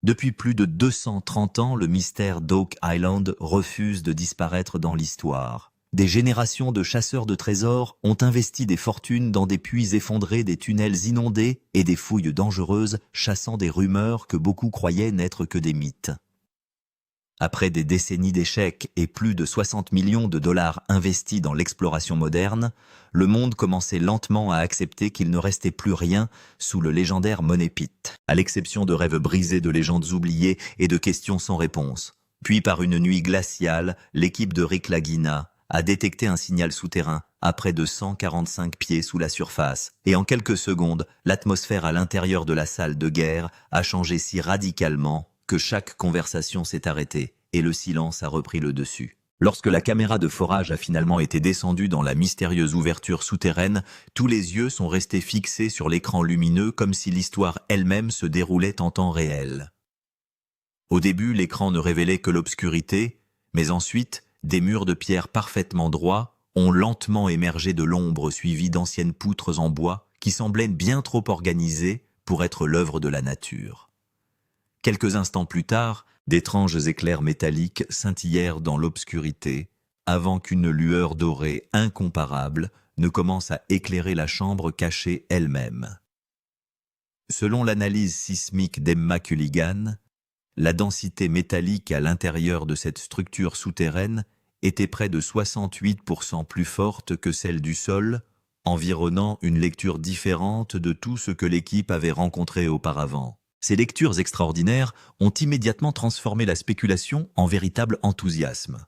Depuis plus de 230 ans, le mystère d'Oak Island refuse de disparaître dans l'histoire. Des générations de chasseurs de trésors ont investi des fortunes dans des puits effondrés, des tunnels inondés et des fouilles dangereuses, chassant des rumeurs que beaucoup croyaient n'être que des mythes. Après des décennies d'échecs et plus de 60 millions de dollars investis dans l'exploration moderne, le monde commençait lentement à accepter qu'il ne restait plus rien sous le légendaire Money Pit, à l'exception de rêves brisés, de légendes oubliées et de questions sans réponse. Puis par une nuit glaciale, l'équipe de Rick Lagina a détecté un signal souterrain à près de 145 pieds sous la surface, et en quelques secondes, l'atmosphère à l'intérieur de la salle de guerre a changé si radicalement que chaque conversation s'est arrêtée et le silence a repris le dessus. Lorsque la caméra de forage a finalement été descendue dans la mystérieuse ouverture souterraine, tous les yeux sont restés fixés sur l'écran lumineux comme si l'histoire elle-même se déroulait en temps réel. Au début, l'écran ne révélait que l'obscurité, mais ensuite, des murs de pierre parfaitement droits ont lentement émergé de l'ombre suivie d'anciennes poutres en bois qui semblaient bien trop organisées pour être l'œuvre de la nature. Quelques instants plus tard, d'étranges éclairs métalliques scintillèrent dans l'obscurité, avant qu'une lueur dorée incomparable ne commence à éclairer la chambre cachée elle-même. Selon l'analyse sismique d'Emma Culligan, la densité métallique à l'intérieur de cette structure souterraine était près de 68% plus forte que celle du sol, environnant une lecture différente de tout ce que l'équipe avait rencontré auparavant. Ces lectures extraordinaires ont immédiatement transformé la spéculation en véritable enthousiasme.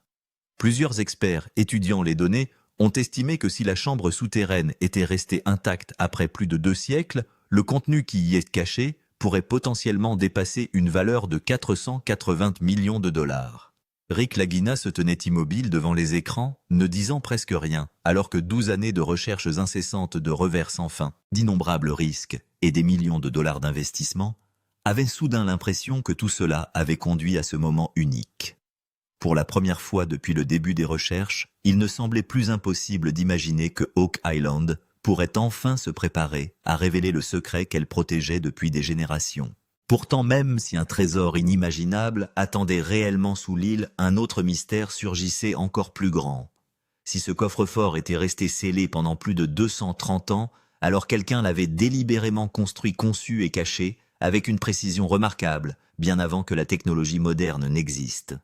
Plusieurs experts étudiant les données ont estimé que si la chambre souterraine était restée intacte après plus de 2 siècles, le contenu qui y est caché pourrait potentiellement dépasser une valeur de 480 millions de dollars. Rick Lagina se tenait immobile devant les écrans, ne disant presque rien, alors que 12 années de recherches incessantes de revers sans fin, d'innombrables risques et des millions de dollars d'investissement avait soudain l'impression que tout cela avait conduit à ce moment unique. Pour la première fois depuis le début des recherches, il ne semblait plus impossible d'imaginer que Oak Island pourrait enfin se préparer à révéler le secret qu'elle protégeait depuis des générations. Pourtant, même si un trésor inimaginable attendait réellement sous l'île, un autre mystère surgissait encore plus grand. Si ce coffre-fort était resté scellé pendant plus de 230 ans, alors quelqu'un l'avait délibérément construit, conçu et caché, avec une précision remarquable, bien avant que la technologie moderne n'existe.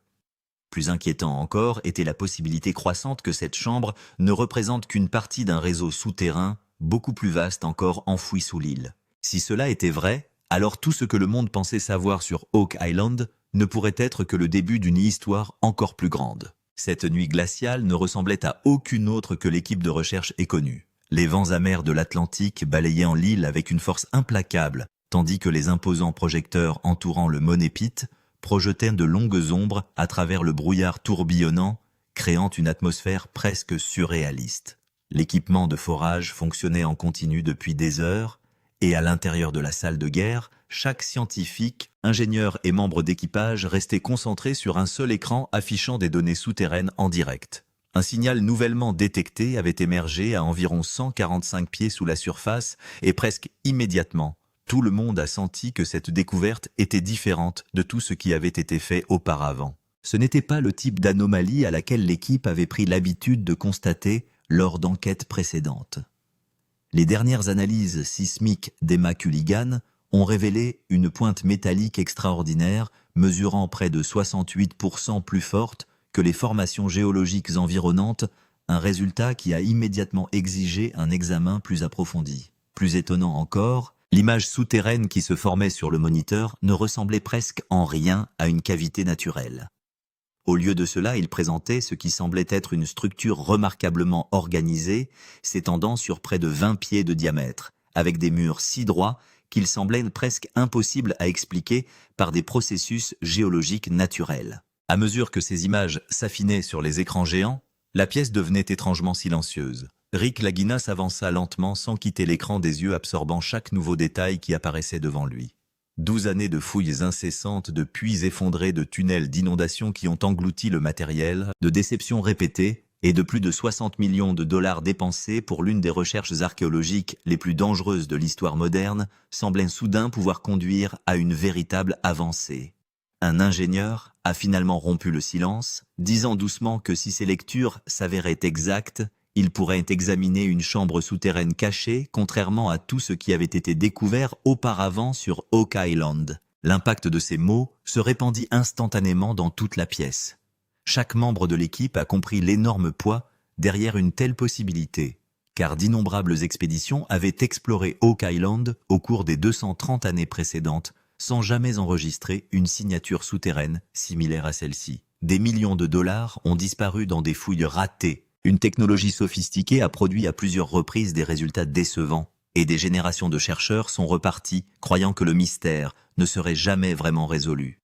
Plus inquiétant encore était la possibilité croissante que cette chambre ne représente qu'une partie d'un réseau souterrain beaucoup plus vaste encore enfoui sous l'île. Si cela était vrai, alors tout ce que le monde pensait savoir sur Oak Island ne pourrait être que le début d'une histoire encore plus grande. Cette nuit glaciale ne ressemblait à aucune autre que l'équipe de recherche ait connue. Les vents amers de l'Atlantique balayaient en l'île avec une force implacable, tandis que les imposants projecteurs entourant le Money Pit projetaient de longues ombres à travers le brouillard tourbillonnant, créant une atmosphère presque surréaliste. L'équipement de forage fonctionnait en continu depuis des heures, et à l'intérieur de la salle de guerre, chaque scientifique, ingénieur et membre d'équipage restait concentré sur un seul écran affichant des données souterraines en direct. Un signal nouvellement détecté avait émergé à environ 145 pieds sous la surface, et presque immédiatement, tout le monde a senti que cette découverte était différente de tout ce qui avait été fait auparavant. Ce n'était pas le type d'anomalie à laquelle l'équipe avait pris l'habitude de constater lors d'enquêtes précédentes. Les dernières analyses sismiques d'Emma Culligan ont révélé une pointe métallique extraordinaire mesurant près de 68% plus forte que les formations géologiques environnantes, un résultat qui a immédiatement exigé un examen plus approfondi. Plus étonnant encore, l'image souterraine qui se formait sur le moniteur ne ressemblait presque en rien à une cavité naturelle. Au lieu de cela, il présentait ce qui semblait être une structure remarquablement organisée, s'étendant sur près de 20 pieds de diamètre, avec des murs si droits qu'il semblait presque impossible à expliquer par des processus géologiques naturels. À mesure que ces images s'affinaient sur les écrans géants, la pièce devenait étrangement silencieuse. Rick Lagina s'avança lentement sans quitter l'écran des yeux, absorbant chaque nouveau détail qui apparaissait devant lui. 12 années de fouilles incessantes, de puits effondrés, de tunnels d'inondation qui ont englouti le matériel, de déceptions répétées, et de plus de 60 millions de dollars dépensés pour l'une des recherches archéologiques les plus dangereuses de l'histoire moderne, semblait soudain pouvoir conduire à une véritable avancée. Un ingénieur a finalement rompu le silence, disant doucement que si ses lectures s'avéraient exactes, il pourrait examiner une chambre souterraine cachée, contrairement à tout ce qui avait été découvert auparavant sur Oak Island. L'impact de ces mots se répandit instantanément dans toute la pièce. Chaque membre de l'équipe a compris l'énorme poids derrière une telle possibilité, car d'innombrables expéditions avaient exploré Oak Island au cours des 230 années précédentes, sans jamais enregistrer une signature souterraine similaire à celle-ci. Des millions de dollars ont disparu dans des fouilles ratées. Une technologie sophistiquée a produit à plusieurs reprises des résultats décevants, et des générations de chercheurs sont repartis, croyant que le mystère ne serait jamais vraiment résolu.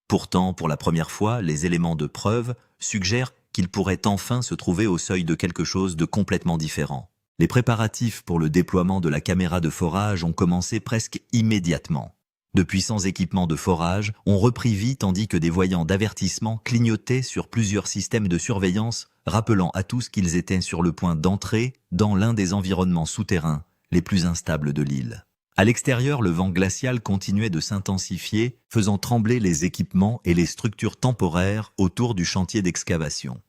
Pourtant, pour la première fois, les éléments de preuve suggèrent qu'il pourrait enfin se trouver au seuil de quelque chose de complètement différent. Les préparatifs pour le déploiement de la caméra de forage ont commencé presque immédiatement. De puissants équipements de forage ont repris vie tandis que des voyants d'avertissement clignotaient sur plusieurs systèmes de surveillance, rappelant à tous qu'ils étaient sur le point d'entrer dans l'un des environnements souterrains les plus instables de l'île. À l'extérieur, le vent glacial continuait de s'intensifier, faisant trembler les équipements et les structures temporaires autour du chantier d'excavation.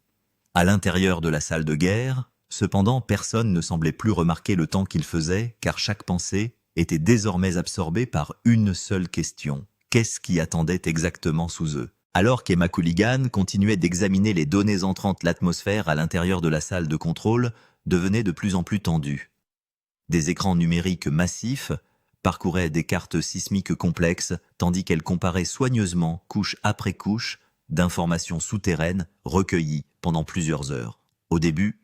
À l'intérieur de la salle de guerre, cependant, personne ne semblait plus remarquer le temps qu'il faisait, car chaque pensée était désormais absorbée par une seule question. Qu'est-ce qui attendait exactement sous eux? Alors qu'Emma Coolighan continuait d'examiner les données entrantes, l'atmosphère à l'intérieur de la salle de contrôle devenait de plus en plus tendue. Des écrans numériques massifs parcouraient des cartes sismiques complexes, tandis qu'elle comparait soigneusement, couche après couche, d'informations souterraines recueillies pendant plusieurs heures. Au début,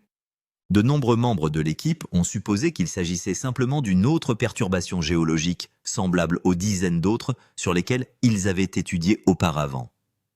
de nombreux membres de l'équipe ont supposé qu'il s'agissait simplement d'une autre perturbation géologique, semblable aux dizaines d'autres sur lesquelles ils avaient étudié auparavant.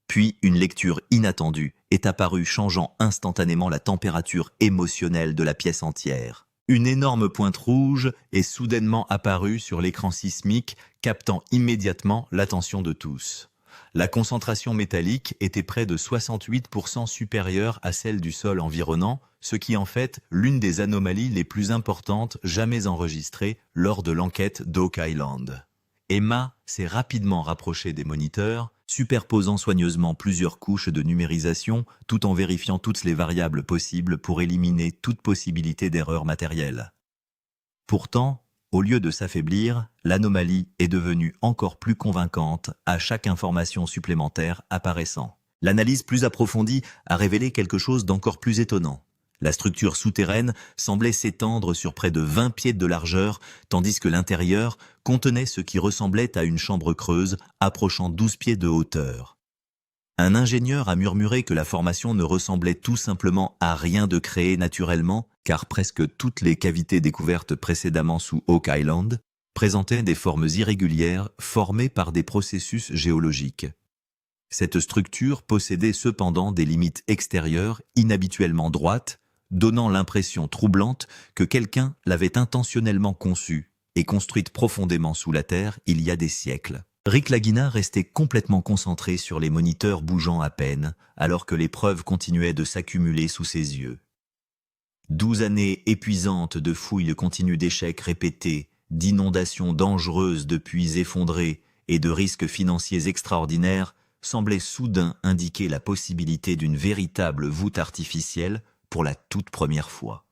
Puis une lecture inattendue est apparue, changeant instantanément la température émotionnelle de la pièce entière. Une énorme pointe rouge est soudainement apparue sur l'écran sismique, captant immédiatement l'attention de tous. La concentration métallique était près de 68% supérieure à celle du sol environnant, ce qui en fait l'une des anomalies les plus importantes jamais enregistrées lors de l'enquête d'Oak Island. Emma s'est rapidement rapprochée des moniteurs, superposant soigneusement plusieurs couches de numérisation tout en vérifiant toutes les variables possibles pour éliminer toute possibilité d'erreur matérielle. Pourtant, au lieu de s'affaiblir, l'anomalie est devenue encore plus convaincante à chaque information supplémentaire apparaissant. L'analyse plus approfondie a révélé quelque chose d'encore plus étonnant. La structure souterraine semblait s'étendre sur près de 20 pieds de largeur, tandis que l'intérieur contenait ce qui ressemblait à une chambre creuse approchant 12 pieds de hauteur. Un ingénieur a murmuré que la formation ne ressemblait tout simplement à rien de créé naturellement, car presque toutes les cavités découvertes précédemment sous Oak Island présentaient des formes irrégulières formées par des processus géologiques. Cette structure possédait cependant des limites extérieures inhabituellement droites, donnant l'impression troublante que quelqu'un l'avait intentionnellement conçue et construite profondément sous la terre il y a des siècles. Rick Lagina restait complètement concentré sur les moniteurs bougeant à peine, alors que les preuves continuaient de s'accumuler sous ses yeux. 12 années épuisantes de fouilles continues d'échecs répétés, d'inondations dangereuses de puits effondrés et de risques financiers extraordinaires semblaient soudain indiquer la possibilité d'une véritable voûte artificielle pour la toute première fois.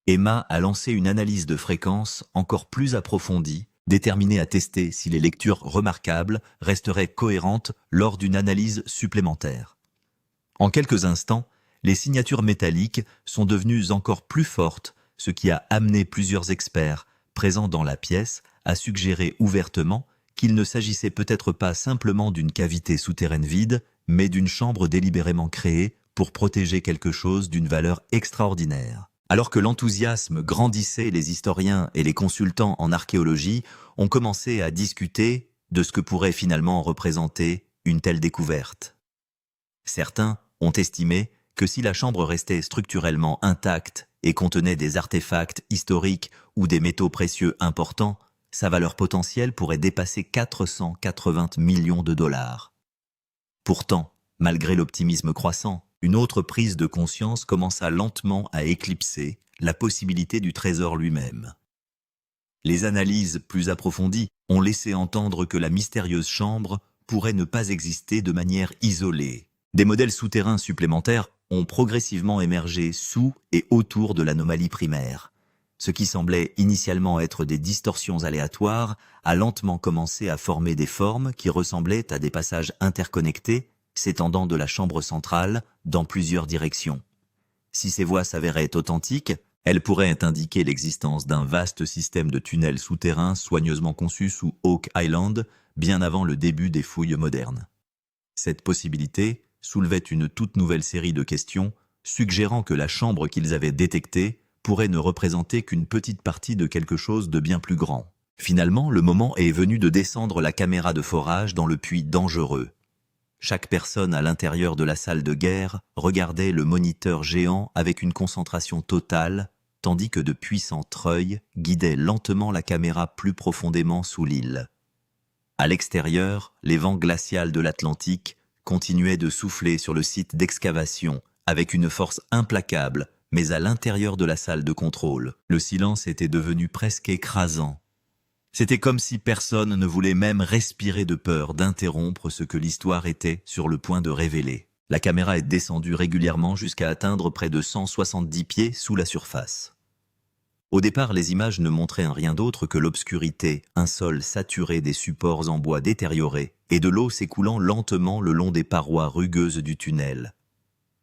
Emma a lancé une analyse de fréquence encore plus approfondie, déterminée à tester si les lectures remarquables resteraient cohérentes lors d'une analyse supplémentaire. En quelques instants, les signatures métalliques sont devenues encore plus fortes, ce qui a amené plusieurs experts présents dans la pièce à suggérer ouvertement qu'il ne s'agissait peut-être pas simplement d'une cavité souterraine vide, mais d'une chambre délibérément créée pour protéger quelque chose d'une valeur extraordinaire. Alors que l'enthousiasme grandissait, les historiens et les consultants en archéologie ont commencé à discuter de ce que pourrait finalement représenter une telle découverte. Certains ont estimé que si la chambre restait structurellement intacte et contenait des artefacts historiques ou des métaux précieux importants, sa valeur potentielle pourrait dépasser 480 millions de dollars. Pourtant, malgré l'optimisme croissant, Une autre prise de conscience commença lentement à éclipser la possibilité du trésor lui-même. Les analyses plus approfondies ont laissé entendre que la mystérieuse chambre pourrait ne pas exister de manière isolée. Des modèles souterrains supplémentaires ont progressivement émergé sous et autour de l'anomalie primaire. Ce qui semblait initialement être des distorsions aléatoires a lentement commencé à former des formes qui ressemblaient à des passages interconnectés s'étendant de la chambre centrale dans plusieurs directions. Si ces voies s'avéraient authentiques, elles pourraient indiquer l'existence d'un vaste système de tunnels souterrains soigneusement conçus sous Oak Island bien avant le début des fouilles modernes. Cette possibilité soulevait une toute nouvelle série de questions, suggérant que la chambre qu'ils avaient détectée pourrait ne représenter qu'une petite partie de quelque chose de bien plus grand. Finalement, le moment est venu de descendre la caméra de forage dans le puits dangereux. Chaque personne à l'intérieur de la salle de guerre regardait le moniteur géant avec une concentration totale, tandis que de puissants treuils guidaient lentement la caméra plus profondément sous l'île. À l'extérieur, les vents glacials de l'Atlantique continuaient de souffler sur le site d'excavation avec une force implacable, mais à l'intérieur de la salle de contrôle, le silence était devenu presque écrasant. C'était comme si personne ne voulait même respirer de peur d'interrompre ce que l'histoire était sur le point de révéler. La caméra est descendue régulièrement jusqu'à atteindre près de 170 pieds sous la surface. Au départ, les images ne montraient rien d'autre que l'obscurité, un sol saturé des supports en bois détériorés et de l'eau s'écoulant lentement le long des parois rugueuses du tunnel.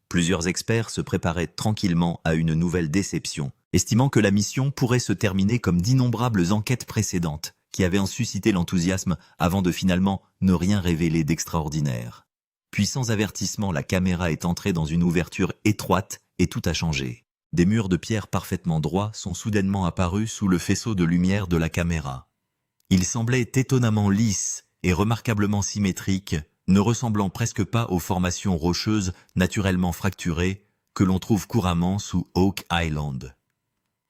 Plusieurs experts se préparaient tranquillement à une nouvelle déception, estimant que la mission pourrait se terminer comme d'innombrables enquêtes précédentes qui avaient en suscité l'enthousiasme avant de finalement ne rien révéler d'extraordinaire. Puis sans avertissement, la caméra est entrée dans une ouverture étroite et tout a changé. Des murs de pierre parfaitement droits sont soudainement apparus sous le faisceau de lumière de la caméra. Ils semblaient étonnamment lisses et remarquablement symétriques, ne ressemblant presque pas aux formations rocheuses naturellement fracturées que l'on trouve couramment sous Oak Island.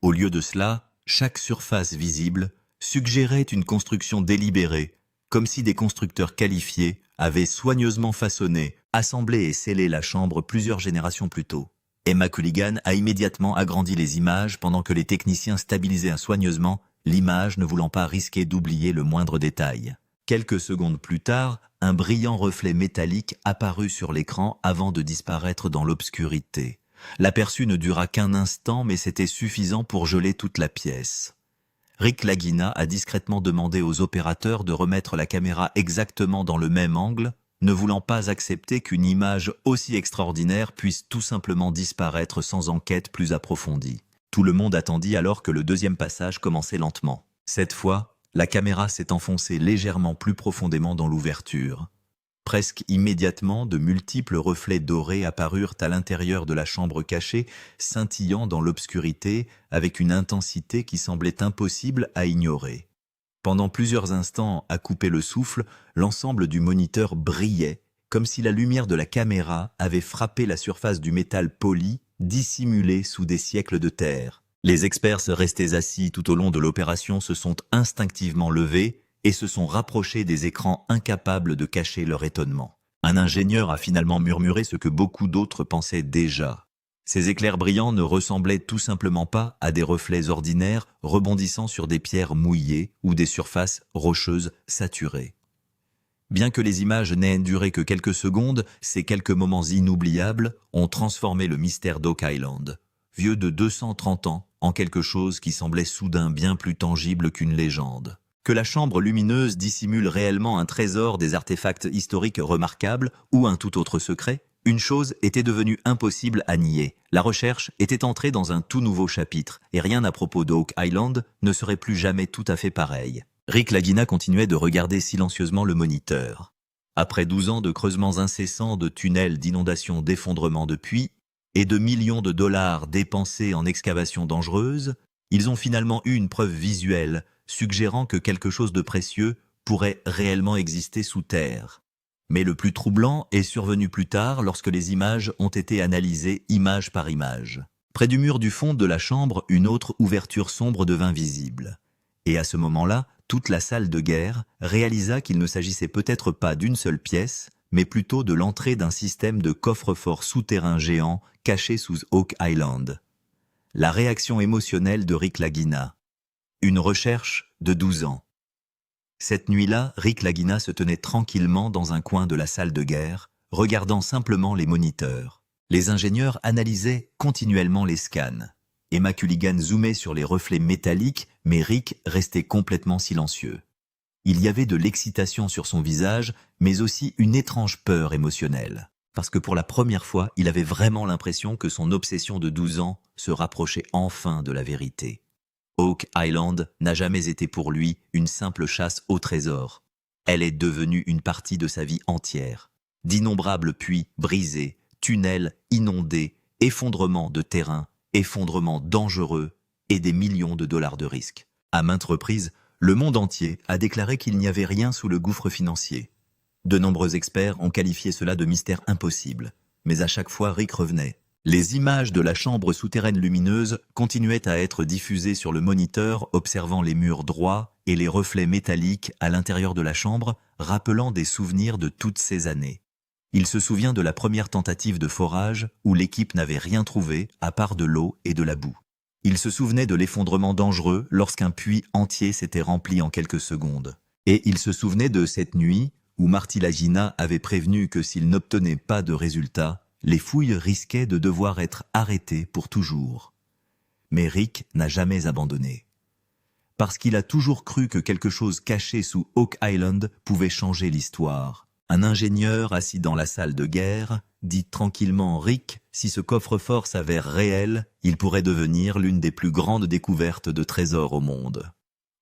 Au lieu de cela, chaque surface visible suggérait une construction délibérée, comme si des constructeurs qualifiés avaient soigneusement façonné, assemblé et scellé la chambre plusieurs générations plus tôt. Emma Culligan a immédiatement agrandi les images pendant que les techniciens stabilisaient soigneusement, l'image ne voulant pas risquer d'oublier le moindre détail. Quelques secondes plus tard, un brillant reflet métallique apparut sur l'écran avant de disparaître dans l'obscurité. L'aperçu ne dura qu'un instant, mais c'était suffisant pour geler toute la pièce. Rick Lagina a discrètement demandé aux opérateurs de remettre la caméra exactement dans le même angle, ne voulant pas accepter qu'une image aussi extraordinaire puisse tout simplement disparaître sans enquête plus approfondie. Tout le monde attendit alors que le deuxième passage commençait lentement. Cette fois, la caméra s'est enfoncée légèrement plus profondément dans l'ouverture. Presque immédiatement, de multiples reflets dorés apparurent à l'intérieur de la chambre cachée, scintillant dans l'obscurité avec une intensité qui semblait impossible à ignorer. Pendant plusieurs instants, à couper le souffle, l'ensemble du moniteur brillait, comme si la lumière de la caméra avait frappé la surface du métal poli, dissimulé sous des siècles de terre. Les experts restés assis tout au long de l'opération se sont instinctivement levés et se sont rapprochés des écrans incapables de cacher leur étonnement. Un ingénieur a finalement murmuré ce que beaucoup d'autres pensaient déjà. Ces éclairs brillants ne ressemblaient tout simplement pas à des reflets ordinaires rebondissant sur des pierres mouillées ou des surfaces rocheuses saturées. Bien que les images n'aient duré que quelques secondes, ces quelques moments inoubliables ont transformé le mystère d'Oak Island, vieux de 230 ans, en quelque chose qui semblait soudain bien plus tangible qu'une légende. Que la chambre lumineuse dissimule réellement un trésor des artefacts historiques remarquables ou un tout autre secret, une chose était devenue impossible à nier. La recherche était entrée dans un tout nouveau chapitre, et rien à propos d'Oak Island ne serait plus jamais tout à fait pareil. Rick Lagina continuait de regarder silencieusement le moniteur. Après 12 ans de creusements incessants de tunnels, d'inondations, d'effondrements de puits, et de millions de dollars dépensés en excavations dangereuses, ils ont finalement eu une preuve visuelle, suggérant que quelque chose de précieux pourrait réellement exister sous terre. Mais le plus troublant est survenu plus tard lorsque les images ont été analysées image par image. Près du mur du fond de la chambre, une autre ouverture sombre devint visible. Et à ce moment-là, toute la salle de guerre réalisa qu'il ne s'agissait peut-être pas d'une seule pièce, mais plutôt de l'entrée d'un système de coffre-fort souterrain géant caché sous Oak Island. La réaction émotionnelle de Rick Lagina. Une recherche de 12 ans. Cette nuit-là, Rick Lagina se tenait tranquillement dans un coin de la salle de guerre, regardant simplement les moniteurs. Les ingénieurs analysaient continuellement les scans. Emma Culligan zoomait sur les reflets métalliques, mais Rick restait complètement silencieux. Il y avait de l'excitation sur son visage, mais aussi une étrange peur émotionnelle. Parce que pour la première fois, il avait vraiment l'impression que son obsession de 12 ans se rapprochait enfin de la vérité. Oak Island n'a jamais été pour lui une simple chasse au trésor. Elle est devenue une partie de sa vie entière. D'innombrables puits brisés, tunnels inondés, effondrements de terrain, effondrements dangereux et des millions de dollars de risques. À maintes reprises, le monde entier a déclaré qu'il n'y avait rien sous le gouffre financier. De nombreux experts ont qualifié cela de mystère impossible, mais à chaque fois Rick revenait. Les images de la chambre souterraine lumineuse continuaient à être diffusées sur le moniteur, observant les murs droits et les reflets métalliques à l'intérieur de la chambre, rappelant des souvenirs de toutes ces années. Il se souvient de la première tentative de forage où l'équipe n'avait rien trouvé à part de l'eau et de la boue. Il se souvenait de l'effondrement dangereux lorsqu'un puits entier s'était rempli en quelques secondes. Et il se souvenait de cette nuit où Marty Lagina avait prévenu que s'il n'obtenait pas de résultats, les fouilles risquaient de devoir être arrêtées pour toujours. Mais Rick n'a jamais abandonné. Parce qu'il a toujours cru que quelque chose caché sous Oak Island pouvait changer l'histoire. Un ingénieur assis dans la salle de guerre dit tranquillement Rick, si ce coffre-fort s'avère réel, il pourrait devenir l'une des plus grandes découvertes de trésors au monde.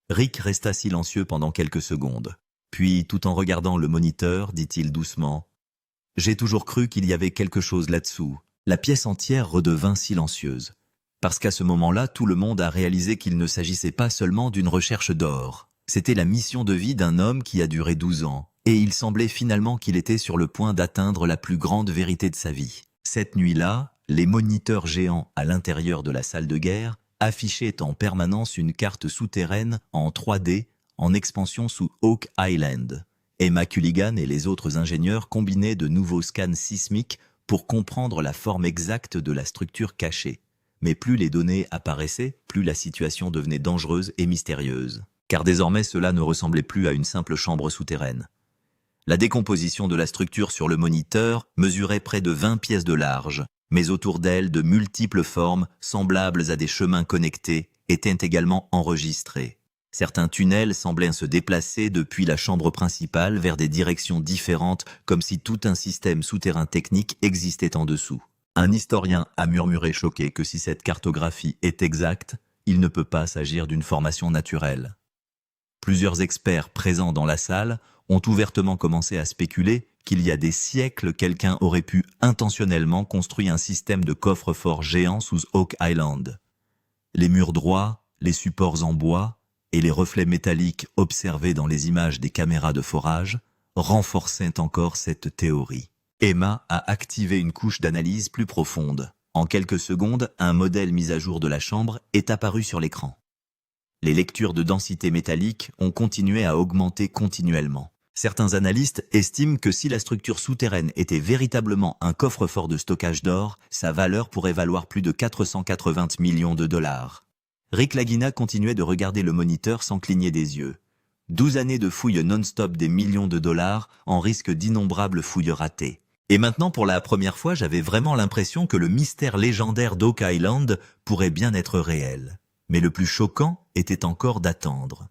Rick resta silencieux pendant quelques secondes. Puis, tout en regardant le moniteur, dit-il doucement, « J'ai toujours cru qu'il y avait quelque chose là-dessous. » La pièce entière redevint silencieuse. Parce qu'à ce moment-là, tout le monde a réalisé qu'il ne s'agissait pas seulement d'une recherche d'or. C'était la mission de vie d'un homme qui a duré 12 ans. Et il semblait finalement qu'il était sur le point d'atteindre la plus grande vérité de sa vie. Cette nuit-là, les moniteurs géants à l'intérieur de la salle de guerre affichaient en permanence une carte souterraine en 3D en expansion sous Oak Island. Emma Culligan et les autres ingénieurs combinaient de nouveaux scans sismiques pour comprendre la forme exacte de la structure cachée. Mais plus les données apparaissaient, plus la situation devenait dangereuse et mystérieuse. Car désormais cela ne ressemblait plus à une simple chambre souterraine. La décomposition de la structure sur le moniteur mesurait près de 20 pièces de large, mais autour d'elle de multiples formes, semblables à des chemins connectés, étaient également enregistrées. Certains tunnels semblaient se déplacer depuis la chambre principale vers des directions différentes, comme si tout un système souterrain technique existait en dessous. Un historien a murmuré choqué que si cette cartographie est exacte, il ne peut pas s'agir d'une formation naturelle. Plusieurs experts présents dans la salle ont ouvertement commencé à spéculer qu'il y a des siècles quelqu'un aurait pu intentionnellement construire un système de coffre-fort géant sous Oak Island. Les murs droits, les supports en bois et les reflets métalliques observés dans les images des caméras de forage renforçaient encore cette théorie. Emma a activé une couche d'analyse plus profonde. En quelques secondes, un modèle mis à jour de la chambre est apparu sur l'écran. Les lectures de densité métallique ont continué à augmenter continuellement. Certains analystes estiment que si la structure souterraine était véritablement un coffre-fort de stockage d'or, sa valeur pourrait valoir plus de 480 millions de dollars. Rick Lagina continuait de regarder le moniteur sans cligner des yeux. 12 années de fouilles non-stop des millions de dollars en risque d'innombrables fouilles ratées. Et maintenant, pour la première fois, j'avais vraiment l'impression que le mystère légendaire d'Oak Island pourrait bien être réel. Mais le plus choquant était encore d'attendre.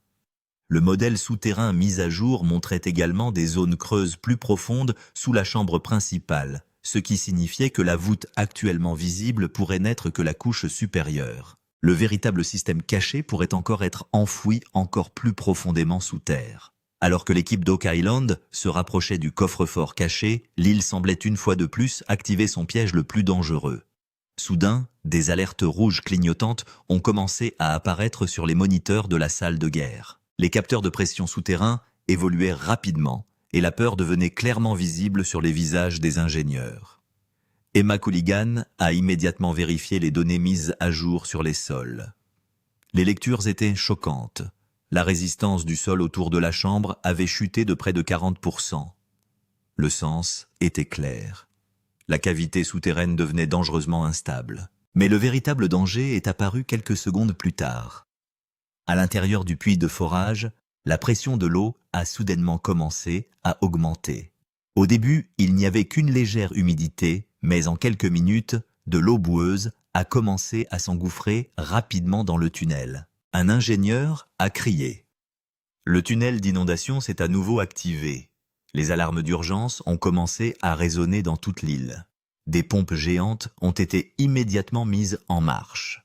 Le modèle souterrain mis à jour montrait également des zones creuses plus profondes sous la chambre principale, ce qui signifiait que la voûte actuellement visible pourrait n'être que la couche supérieure. Le véritable système caché pourrait encore être enfoui encore plus profondément sous terre. Alors que l'équipe d'Oak Island se rapprochait du coffre-fort caché, l'île semblait une fois de plus activer son piège le plus dangereux. Soudain, des alertes rouges clignotantes ont commencé à apparaître sur les moniteurs de la salle de guerre. Les capteurs de pression souterrains évoluaient rapidement et la peur devenait clairement visible sur les visages des ingénieurs. Emma Culligan a immédiatement vérifié les données mises à jour sur les sols. Les lectures étaient choquantes. La résistance du sol autour de la chambre avait chuté de près de 40%. Le sens était clair. La cavité souterraine devenait dangereusement instable. Mais le véritable danger est apparu quelques secondes plus tard. À l'intérieur du puits de forage, la pression de l'eau a soudainement commencé à augmenter. Au début, il n'y avait qu'une légère humidité, mais en quelques minutes, de l'eau boueuse a commencé à s'engouffrer rapidement dans le tunnel. Un ingénieur a crié. Le tunnel d'inondation s'est à nouveau activé. Les alarmes d'urgence ont commencé à résonner dans toute l'île. Des pompes géantes ont été immédiatement mises en marche.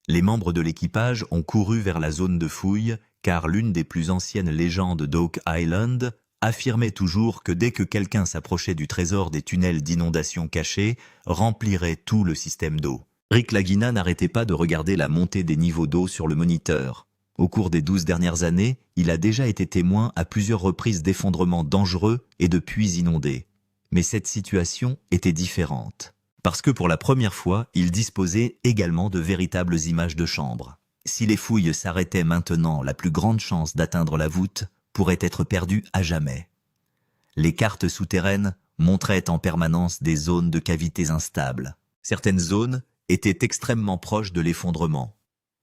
Les membres de l'équipage ont couru vers la zone de fouille, car l'une des plus anciennes légendes d'Oak Island affirmait toujours que dès que quelqu'un s'approchait du trésor des tunnels d'inondation cachés, remplirait tout le système d'eau. Rick Lagina n'arrêtait pas de regarder la montée des niveaux d'eau sur le moniteur. Au cours des 12 dernières années, il a déjà été témoin à plusieurs reprises d'effondrements dangereux et de puits inondés. Mais cette situation était différente. Parce que pour la première fois, il disposait également de véritables images de chambre. Si les fouilles s'arrêtaient maintenant, la plus grande chance d'atteindre la voûte pourrait être perdue à jamais. Les cartes souterraines montraient en permanence des zones de cavités instables. Certaines zones étaient extrêmement proches de l'effondrement.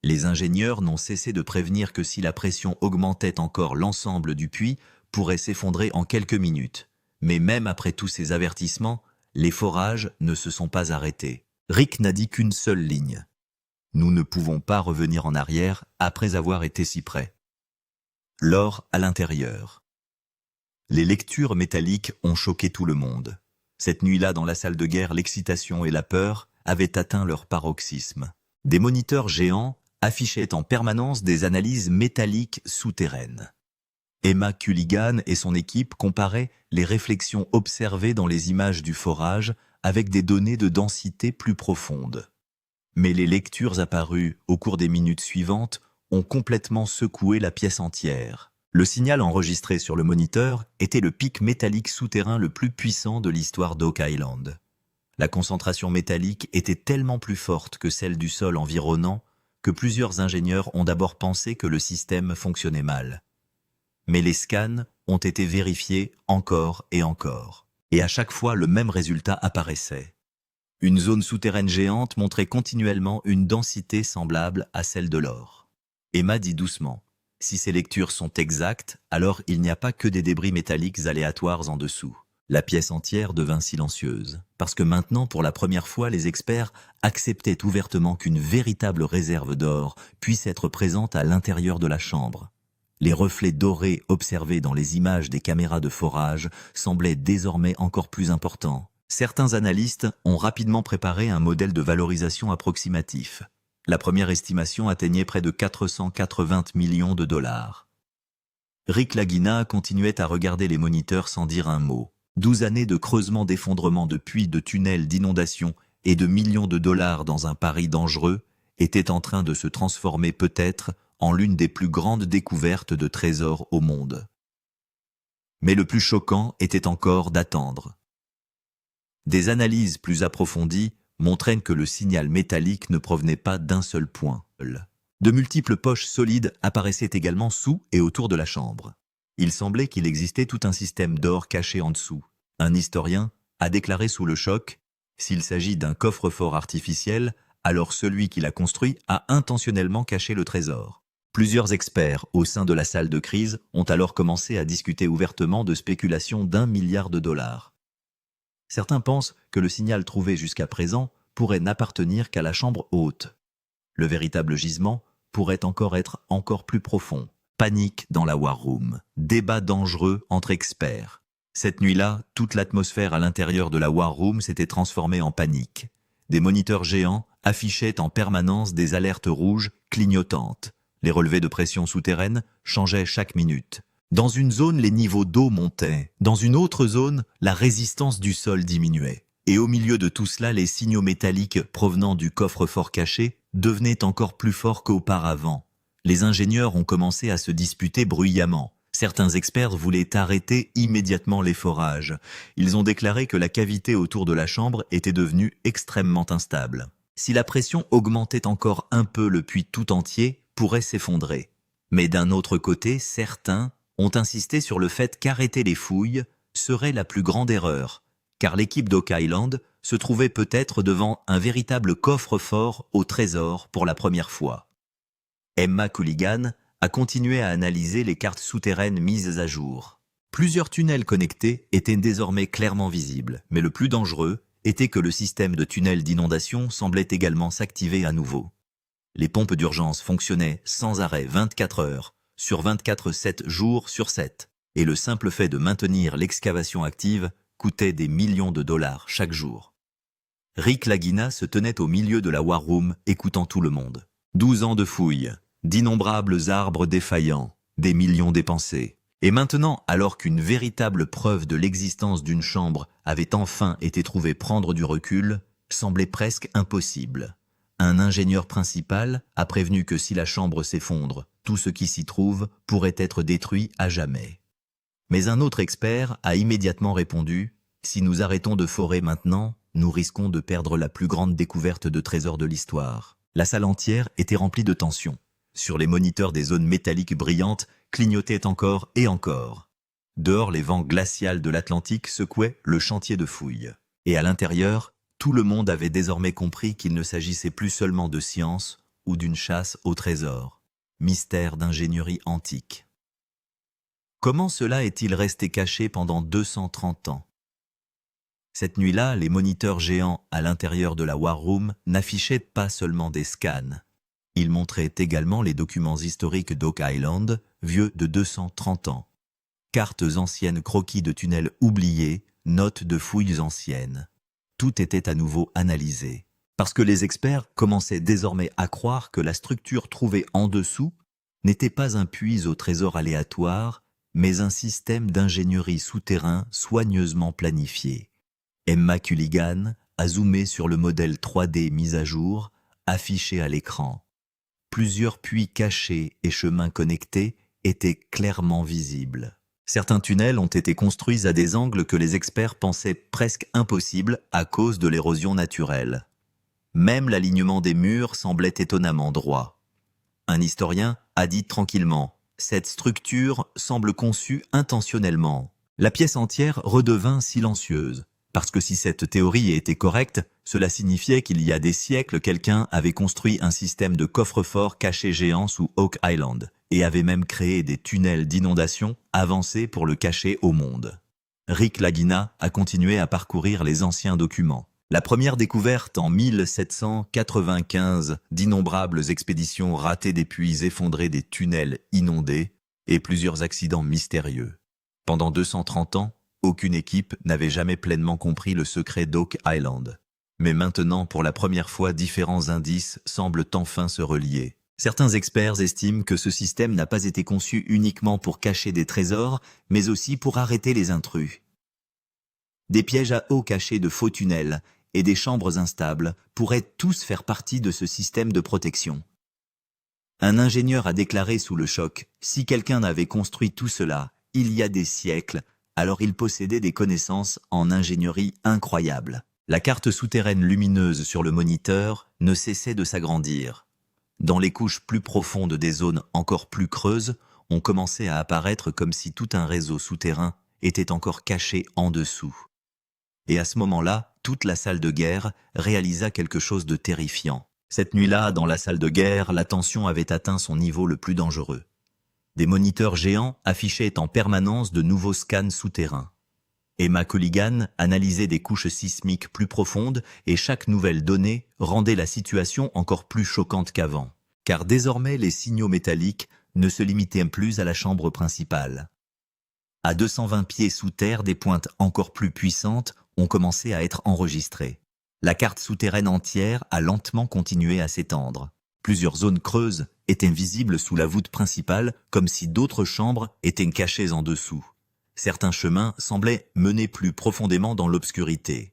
Les ingénieurs n'ont cessé de prévenir que si la pression augmentait encore, l'ensemble du puits pourrait s'effondrer en quelques minutes. Mais même après tous ces avertissements, les forages ne se sont pas arrêtés. Rick n'a dit qu'une seule ligne. Nous ne pouvons pas revenir en arrière après avoir été si près. L'or à l'intérieur. Les lectures métalliques ont choqué tout le monde. Cette nuit-là, dans la salle de guerre, l'excitation et la peur avaient atteint leur paroxysme. Des moniteurs géants affichaient en permanence des analyses métalliques souterraines. Emma Culligan et son équipe comparaient les réflexions observées dans les images du forage avec des données de densité plus profondes. Mais les lectures apparues au cours des minutes suivantes ont complètement secoué la pièce entière. Le signal enregistré sur le moniteur était le pic métallique souterrain le plus puissant de l'histoire d'Oak Island. La concentration métallique était tellement plus forte que celle du sol environnant que plusieurs ingénieurs ont d'abord pensé que le système fonctionnait mal. Mais les scans ont été vérifiés encore et encore. Et à chaque fois, le même résultat apparaissait. Une zone souterraine géante montrait continuellement une densité semblable à celle de l'or. Emma dit doucement, « Si ces lectures sont exactes, alors il n'y a pas que des débris métalliques aléatoires en dessous. » La pièce entière devint silencieuse, parce que maintenant, pour la première fois, les experts acceptaient ouvertement qu'une véritable réserve d'or puisse être présente à l'intérieur de la chambre. Les reflets dorés observés dans les images des caméras de forage semblaient désormais encore plus importants. Certains analystes ont rapidement préparé un modèle de valorisation approximatif. La première estimation atteignait près de 480 millions de dollars. Rick Lagina continuait à regarder les moniteurs sans dire un mot. 12 années de creusement, d'effondrement, de puits, de tunnels, d'inondations et de millions de dollars dans un pari dangereux étaient en train de se transformer peut-être en l'une des plus grandes découvertes de trésors au monde. Mais le plus choquant était encore d'attendre. Des analyses plus approfondies montraient que le signal métallique ne provenait pas d'un seul point. De multiples poches solides apparaissaient également sous et autour de la chambre. Il semblait qu'il existait tout un système d'or caché en dessous. Un historien a déclaré sous le choc « S'il s'agit d'un coffre-fort artificiel, alors celui qui l'a construit a intentionnellement caché le trésor. » Plusieurs experts au sein de la salle de crise ont alors commencé à discuter ouvertement de spéculations d'1 milliard de dollars. Certains pensent que le signal trouvé jusqu'à présent pourrait n'appartenir qu'à la chambre haute. Le véritable gisement pourrait encore être encore plus profond. Panique dans la War Room. Débat dangereux entre experts. Cette nuit-là, toute l'atmosphère à l'intérieur de la War Room s'était transformée en panique. Des moniteurs géants affichaient en permanence des alertes rouges clignotantes. Les relevés de pression souterraine changeaient chaque minute. Dans une zone, les niveaux d'eau montaient. Dans une autre zone, la résistance du sol diminuait. Et au milieu de tout cela, les signaux métalliques provenant du coffre-fort caché devenaient encore plus forts qu'auparavant. Les ingénieurs ont commencé à se disputer bruyamment. Certains experts voulaient arrêter immédiatement les forages. Ils ont déclaré que la cavité autour de la chambre était devenue extrêmement instable. Si la pression augmentait encore un peu, le puits tout entier pourrait s'effondrer. Mais d'un autre côté, certains ont insisté sur le fait qu'arrêter les fouilles serait la plus grande erreur, car l'équipe d'Oak Island se trouvait peut-être devant un véritable coffre-fort au trésor pour la première fois. Emma Coolighan a continué à analyser les cartes souterraines mises à jour. Plusieurs tunnels connectés étaient désormais clairement visibles, mais le plus dangereux était que le système de tunnels d'inondation semblait également s'activer à nouveau. Les pompes d'urgence fonctionnaient sans arrêt 24 heures, sur 24 7 jours sur 7, et le simple fait de maintenir l'excavation active coûtait des millions de dollars chaque jour. Rick Lagina se tenait au milieu de la War Room, écoutant tout le monde. 12 ans de fouilles, d'innombrables arbres défaillants, des millions dépensés. Et maintenant, alors qu'une véritable preuve de l'existence d'une chambre avait enfin été trouvée prendre du recul, semblait presque impossible. Un ingénieur principal a prévenu que si la chambre s'effondre, tout ce qui s'y trouve pourrait être détruit à jamais. Mais un autre expert a immédiatement répondu « Si nous arrêtons de forer maintenant, nous risquons de perdre la plus grande découverte de trésors de l'histoire. » La salle entière était remplie de tension. Sur les moniteurs, des zones métalliques brillantes clignotaient encore et encore. Dehors, les vents glacials de l'Atlantique secouaient le chantier de fouilles. Et à l'intérieur, tout le monde avait désormais compris qu'il ne s'agissait plus seulement de science ou d'une chasse au trésor. Mystère d'ingénierie antique. Comment cela est-il resté caché pendant 230 ans? Cette nuit-là, les moniteurs géants à l'intérieur de la War Room n'affichaient pas seulement des scans. Ils montraient également les documents historiques d'Oak Island, vieux de 230 ans. Cartes anciennes, croquis de tunnels oubliés, notes de fouilles anciennes. Tout était à nouveau analysé. Parce que les experts commençaient désormais à croire que la structure trouvée en dessous n'était pas un puits au trésor aléatoire, mais un système d'ingénierie souterrain soigneusement planifié. Emma Coolighan a zoomé sur le modèle 3D mis à jour, affiché à l'écran. Plusieurs puits cachés et chemins connectés étaient clairement visibles. Certains tunnels ont été construits à des angles que les experts pensaient presque impossibles à cause de l'érosion naturelle. Même l'alignement des murs semblait étonnamment droit. Un historien a dit tranquillement « Cette structure semble conçue intentionnellement ». La pièce entière redevint silencieuse. Parce que si cette théorie était correcte, cela signifiait qu'il y a des siècles, quelqu'un avait construit un système de coffre-fort caché géant sous Oak Island et avait même créé des tunnels d'inondation avancés pour le cacher au monde. Rick Lagina a continué à parcourir les anciens documents. La première découverte en 1795 d'innombrables expéditions ratées des puits effondrés, des tunnels inondés et plusieurs accidents mystérieux. Pendant 230 ans, aucune équipe n'avait jamais pleinement compris le secret d'Oak Island. Mais maintenant, pour la première fois, différents indices semblent enfin se relier. Certains experts estiment que ce système n'a pas été conçu uniquement pour cacher des trésors, mais aussi pour arrêter les intrus. Des pièges à eau cachés de faux tunnels et des chambres instables pourraient tous faire partie de ce système de protection. Un ingénieur a déclaré sous le choc « Si quelqu'un avait construit tout cela, il y a des siècles, alors il possédait des connaissances en ingénierie incroyables. » La carte souterraine lumineuse sur le moniteur ne cessait de s'agrandir. Dans les couches plus profondes des zones encore plus creuses, on commençait à apparaître comme si tout un réseau souterrain était encore caché en dessous. Et à ce moment-là, toute la salle de guerre réalisa quelque chose de terrifiant. Cette nuit-là, dans la salle de guerre, la tension avait atteint son niveau le plus dangereux. Des moniteurs géants affichaient en permanence de nouveaux scans souterrains. Emma Coolighan analysait des couches sismiques plus profondes et chaque nouvelle donnée rendait la situation encore plus choquante qu'avant. Car désormais, les signaux métalliques ne se limitaient plus à la chambre principale. À 220 pieds sous terre, des pointes encore plus puissantes ont commencé à être enregistrées. La carte souterraine entière a lentement continué à s'étendre. Plusieurs zones creuses étaient visibles sous la voûte principale, comme si d'autres chambres étaient cachées en dessous. Certains chemins semblaient mener plus profondément dans l'obscurité.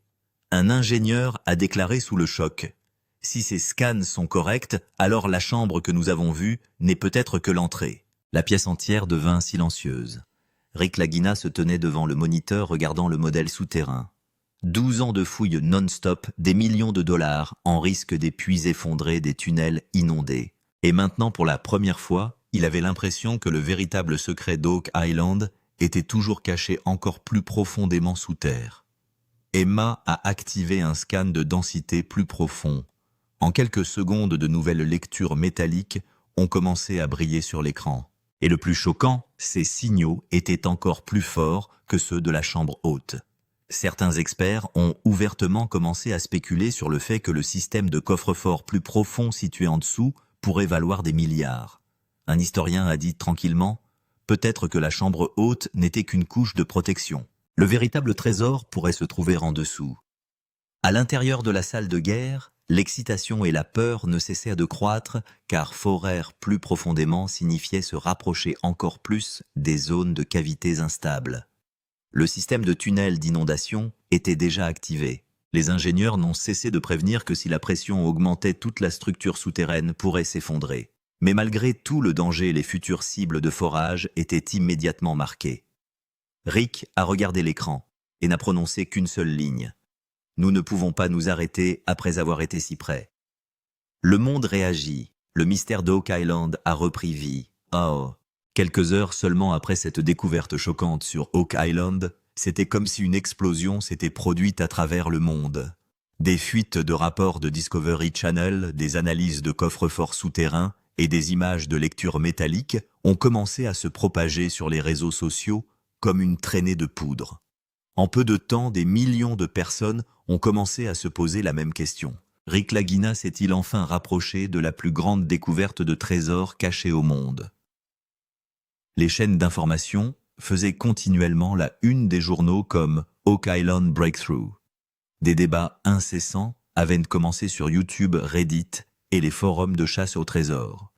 Un ingénieur a déclaré sous le choc « Si ces scans sont corrects, alors la chambre que nous avons vue n'est peut-être que l'entrée. » La pièce entière devint silencieuse. Rick Lagina se tenait devant le moniteur regardant le modèle souterrain. 12 ans de fouilles non-stop, des millions de dollars en risque, des puits effondrés, des tunnels inondés. Et maintenant, pour la première fois, il avait l'impression que le véritable secret d'Oak Island était toujours caché encore plus profondément sous terre. Emma a activé un scan de densité plus profond. En quelques secondes, de nouvelles lectures métalliques ont commencé à briller sur l'écran. Et le plus choquant, ces signaux étaient encore plus forts que ceux de la chambre haute. Certains experts ont ouvertement commencé à spéculer sur le fait que le système de coffre-fort plus profond situé en dessous pourrait valoir des milliards. Un historien a dit tranquillement « Peut-être que la chambre haute n'était qu'une couche de protection. Le véritable trésor pourrait se trouver en dessous. » À l'intérieur de la salle de guerre, l'excitation et la peur ne cessaient de croître car forer plus profondément signifiait se rapprocher encore plus des zones de cavités instables. Le système de tunnels d'inondation était déjà activé. Les ingénieurs n'ont cessé de prévenir que si la pression augmentait, toute la structure souterraine pourrait s'effondrer. Mais malgré tout le danger, les futures cibles de forage étaient immédiatement marquées. Rick a regardé l'écran et n'a prononcé qu'une seule ligne. Nous ne pouvons pas nous arrêter après avoir été si près. Le monde réagit. Le mystère d'Oak Island a repris vie. Oh! Quelques heures seulement après cette découverte choquante sur Oak Island, c'était comme si une explosion s'était produite à travers le monde. Des fuites de rapports de Discovery Channel, des analyses de coffres-forts souterrains et des images de lecture métallique ont commencé à se propager sur les réseaux sociaux comme une traînée de poudre. En peu de temps, des millions de personnes ont commencé à se poser la même question. Rick Lagina s'est-il enfin rapproché de la plus grande découverte de trésors cachés au monde? Les chaînes d'information faisaient continuellement la une des journaux comme Oak Island Breakthrough. Des débats incessants avaient commencé sur YouTube, Reddit et les forums de chasse au trésor.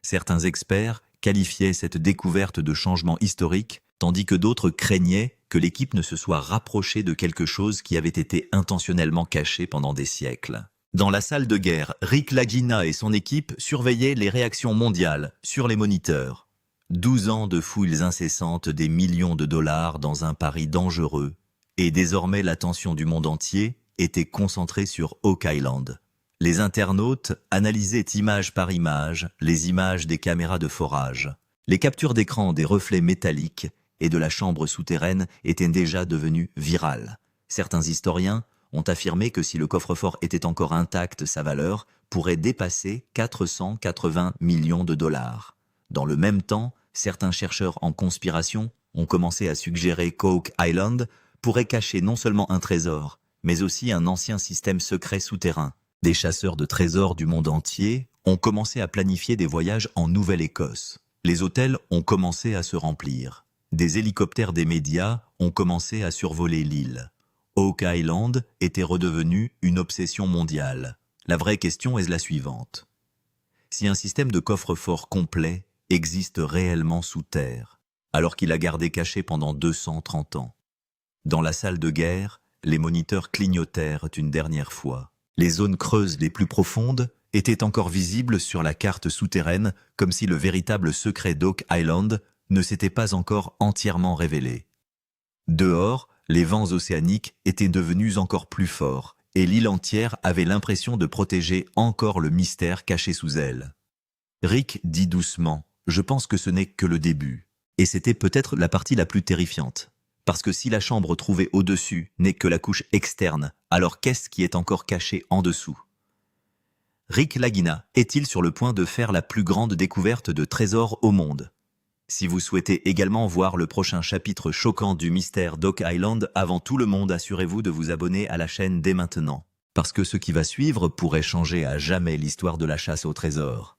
Certains experts qualifiaient cette découverte de changement historique, tandis que d'autres craignaient que l'équipe ne se soit rapprochée de quelque chose qui avait été intentionnellement caché pendant des siècles. Dans la salle de guerre, Rick Lagina et son équipe surveillaient les réactions mondiales sur les moniteurs. 12 ans de fouilles incessantes, des millions de dollars dans un pari dangereux, et désormais l'attention du monde entier était concentrée sur Oak Island. Les internautes analysaient image par image les images des caméras de forage. Les captures d'écran des reflets métalliques et de la chambre souterraine étaient déjà devenues virales. Certains historiens ont affirmé que si le coffre-fort était encore intact, sa valeur pourrait dépasser 480 millions de dollars. Dans le même temps, certains chercheurs en conspiration ont commencé à suggérer qu'Oak Island pourrait cacher non seulement un trésor, mais aussi un ancien système secret souterrain. Des chasseurs de trésors du monde entier ont commencé à planifier des voyages en Nouvelle-Écosse. Les hôtels ont commencé à se remplir. Des hélicoptères des médias ont commencé à survoler l'île. Oak Island était redevenu une obsession mondiale. La vraie question est la suivante. Si un système de coffre-fort complet existe réellement sous terre, alors qu'il a gardé caché pendant 230 ans. Dans la salle de guerre, les moniteurs clignotèrent une dernière fois. Les zones creuses les plus profondes étaient encore visibles sur la carte souterraine, comme si le véritable secret d'Oak Island ne s'était pas encore entièrement révélé. Dehors, les vents océaniques étaient devenus encore plus forts, et l'île entière avait l'impression de protéger encore le mystère caché sous elle. Rick dit doucement: je pense que ce n'est que le début. Et c'était peut-être la partie la plus terrifiante. Parce que si la chambre trouvée au-dessus n'est que la couche externe, alors qu'est-ce qui est encore caché en dessous? Rick Lagina est-il sur le point de faire la plus grande découverte de trésors au monde? Si vous souhaitez également voir le prochain chapitre choquant du mystère d'Oak Island avant tout le monde, assurez-vous de vous abonner à la chaîne dès maintenant. Parce que ce qui va suivre pourrait changer à jamais l'histoire de la chasse au trésor.